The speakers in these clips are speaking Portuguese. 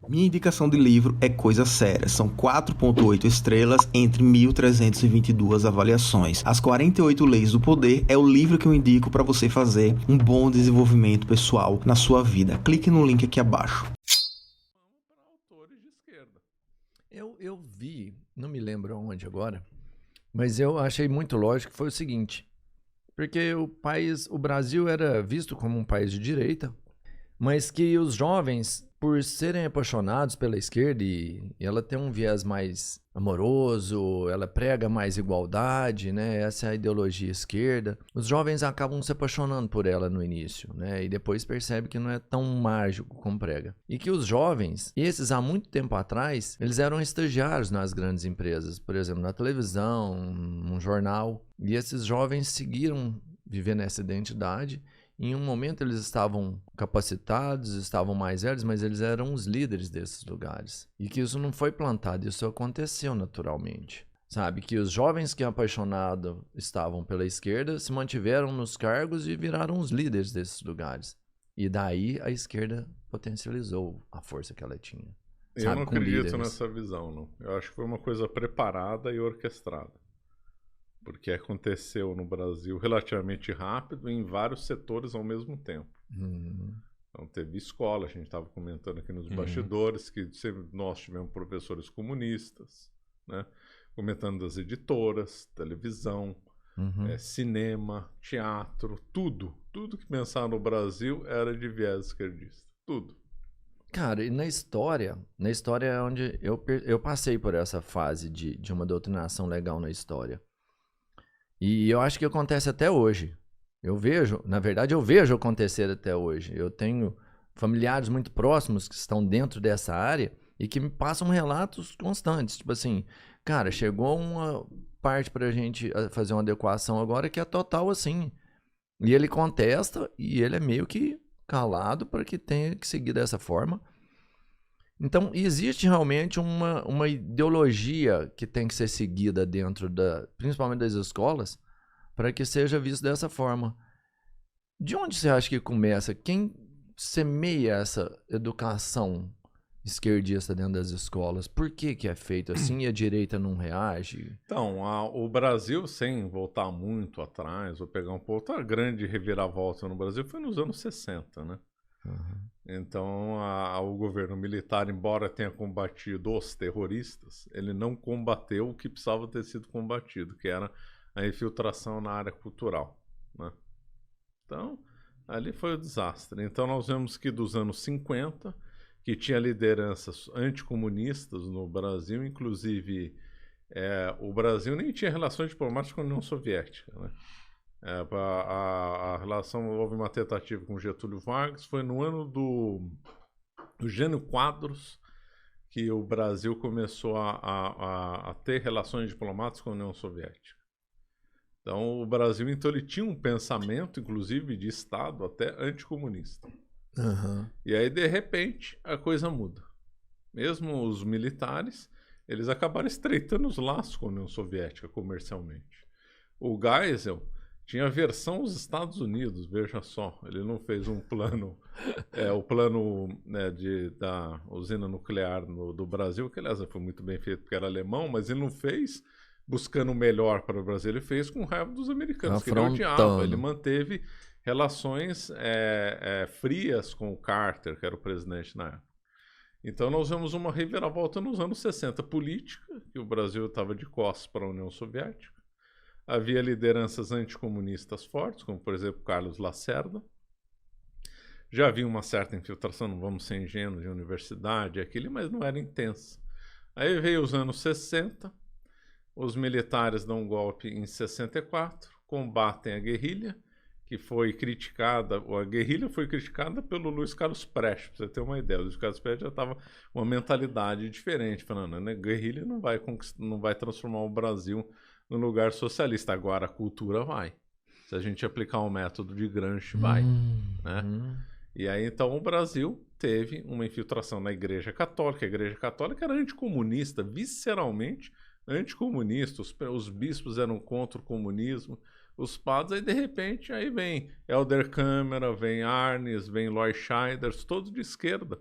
Minha indicação de livro é Coisa Séria. São 4,8 estrelas entre 1.322 avaliações. As 48 Leis do Poder é o livro que eu indico para você fazer um bom desenvolvimento pessoal na sua vida. Clique no link aqui abaixo. Vamos para autores de esquerda. Eu vi, não me lembro onde agora, mas eu achei muito lógico que foi o seguinte, porque o Brasil era visto como um país de direita, mas que os jovens, por serem apaixonados pela esquerda e ela tem um viés mais amoroso, ela prega mais igualdade, né? Essa é a ideologia esquerda. Os jovens acabam se apaixonando por ela no início, né? E depois percebe que não é tão mágico como prega. E que os jovens, esses há muito tempo atrás, eles eram estagiários nas grandes empresas, por exemplo, na televisão, num jornal. E esses jovens seguiram vivendo essa identidade. Em um momento eles estavam capacitados, estavam mais velhos, mas eles eram os líderes desses lugares. E que isso não foi plantado, isso aconteceu naturalmente. Sabe, que os jovens que apaixonados estavam pela esquerda se mantiveram nos cargos e viraram os líderes desses lugares. E daí a esquerda potencializou a força que ela tinha. Eu Sabe, não com acredito líderes. nessa visão, não. Eu acho que foi uma coisa preparada e orquestrada. Porque aconteceu no Brasil relativamente rápido em vários setores ao mesmo tempo. Então teve escola, a gente estava comentando aqui nos bastidores, que sempre nós tivemos professores comunistas, né? Comentando das editoras, televisão, cinema, teatro, tudo. Tudo que pensar no Brasil era de viés esquerdista. Tudo. Cara, e na história é onde eu passei por essa fase de uma doutrinação legal na história. E eu acho que acontece até hoje. Eu vejo acontecer até hoje. Eu tenho familiares muito próximos que estão dentro dessa área e que me passam relatos constantes. Tipo assim, cara, chegou uma parte pra gente fazer uma adequação agora que é total assim. E ele contesta e ele é meio que calado para que tenha que seguir dessa forma. Então, existe realmente uma ideologia que tem que ser seguida dentro principalmente das escolas, para que seja visto dessa forma. De onde você acha que começa? Quem semeia essa educação esquerdista dentro das escolas? Por que que é feito assim e a direita não reage? Então, o Brasil, sem voltar muito atrás, ou pegar um pouco, a grande reviravolta no Brasil foi nos anos 60, né? Então, o governo militar, embora tenha combatido os terroristas, ele não combateu o que precisava ter sido combatido, que era a infiltração na área cultural, né? Então, ali foi o desastre. Então, nós vemos que dos anos 50, que tinha lideranças anticomunistas no Brasil, inclusive o Brasil nem tinha relações diplomáticas com a União Soviética, né? A relação, houve uma tentativa com Getúlio Vargas, foi no ano do Jânio Quadros que o Brasil começou a ter relações diplomáticas com a União Soviética. Então o Brasil ele tinha um pensamento, inclusive de Estado, até anticomunista. E aí de repente a coisa muda. Mesmo os militares, eles acabaram estreitando os laços com a União Soviética comercialmente. O Geisel tinha a versão dos Estados Unidos, veja só. Ele não fez um plano, o plano, né, da usina nuclear do Brasil, que aliás foi muito bem feito porque era alemão, mas ele não fez buscando o melhor para o Brasil, ele fez com raiva dos americanos, que ele odiava. Ele manteve relações frias com o Carter, que era o presidente na época. Então nós vemos uma reviravolta nos anos 60 política, que o Brasil estava de costas para a União Soviética. Havia lideranças anticomunistas fortes, como por exemplo Carlos Lacerda. Já havia uma certa infiltração, não vamos ser ingênuos, de universidade, aquilo, mas não era intensa. Aí veio os anos 60, os militares dão um golpe em 64, combatem a guerrilha, que foi criticada, a guerrilha foi criticada pelo Luiz Carlos Prestes, para você ter uma ideia. O Luiz Carlos Prestes já estava com uma mentalidade diferente, falando, né, guerrilha não vai transformar o Brasil no lugar socialista. Agora a cultura vai. Se a gente aplicar o método de Gramsci, vai. Né? E aí então o Brasil teve uma infiltração na Igreja Católica. A Igreja Católica era anticomunista, visceralmente anticomunista. Os bispos eram contra o comunismo. Os padres, aí de repente, aí vem Helder Câmara, vem Arnes, vem Lloyd Scheiders, todos de esquerda.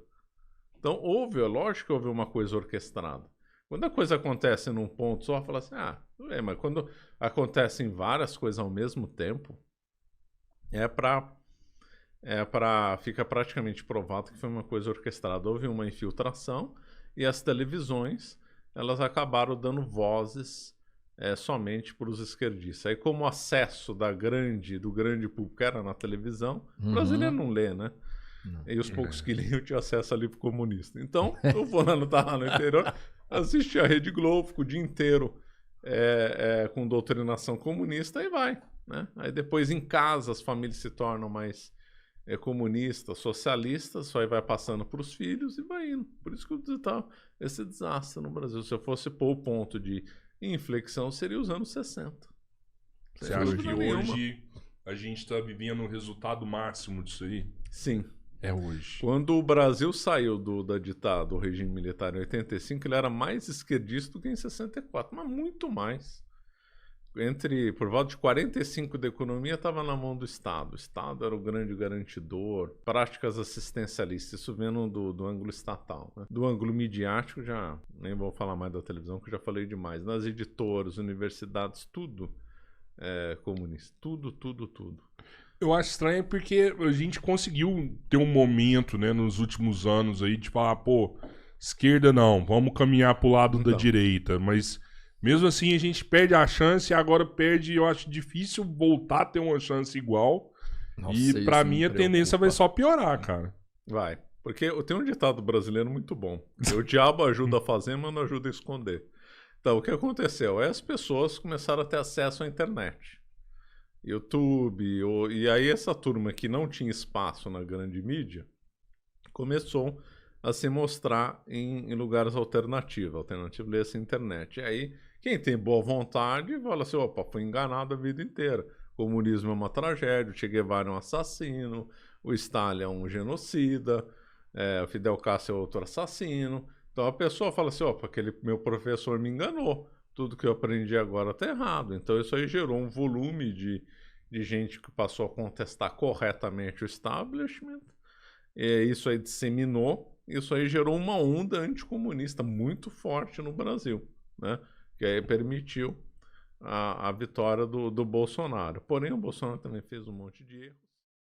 Então, é lógico que houve uma coisa orquestrada. Quando a coisa acontece num ponto só, fala assim, mas quando acontecem várias coisas ao mesmo tempo, fica praticamente provado que foi uma coisa orquestrada. Houve uma infiltração e as televisões, elas acabaram dando vozes somente para os esquerdistas. Aí, como o acesso do grande público era na televisão, o brasileiro não lê, né? Não. E os poucos que liam tinham acesso ali pro comunista. Então, o fulano tá lá no interior, assiste a Rede Globo, fica o dia inteiro com doutrinação comunista e vai, né? Aí depois em casa as famílias se tornam mais comunistas, socialistas, só aí vai passando para os filhos e vai indo. Por isso que tá esse desastre no Brasil. Se eu fosse pôr o ponto de inflexão, seria os anos 60. Você acha que hoje a gente está vivendo o resultado máximo disso aí? Sim. É hoje. Quando o Brasil saiu do regime militar em 85, ele era mais esquerdista do que em 64, mas muito mais. Por volta de 45 da economia estava na mão do Estado. O Estado era o grande garantidor, práticas assistencialistas, isso vendo do ângulo estatal. Né? Do ângulo midiático, já nem vou falar mais da televisão, que eu já falei demais. Nas editoras, universidades, tudo comunista. Tudo. Eu acho estranho porque a gente conseguiu ter um momento, né, nos últimos anos aí de falar, esquerda não, vamos caminhar pro lado da direita, mas mesmo assim a gente perde a chance e agora eu acho difícil voltar a ter uma chance igual. Nossa, e pra mim a tendência vai só piorar, cara. Vai, porque tem um ditado brasileiro muito bom, o diabo ajuda a fazer, mas não ajuda a esconder. Então o que aconteceu? As pessoas começaram a ter acesso à internet. YouTube, e aí essa turma que não tinha espaço na grande mídia começou a se mostrar em lugares alternativos. Alternativa é essa internet. E aí, quem tem boa vontade fala assim, foi enganado a vida inteira. O comunismo é uma tragédia, o Che Guevara é um assassino, o Stalin é um genocida, o Fidel Castro é outro assassino. Então a pessoa fala assim, aquele meu professor me enganou. Tudo que eu aprendi agora está errado. Então isso aí gerou um volume de gente que passou a contestar corretamente o establishment. Isso aí disseminou. Isso aí gerou uma onda anticomunista muito forte no Brasil, né? Que aí permitiu a vitória do Bolsonaro. Porém, o Bolsonaro também fez um monte de erros.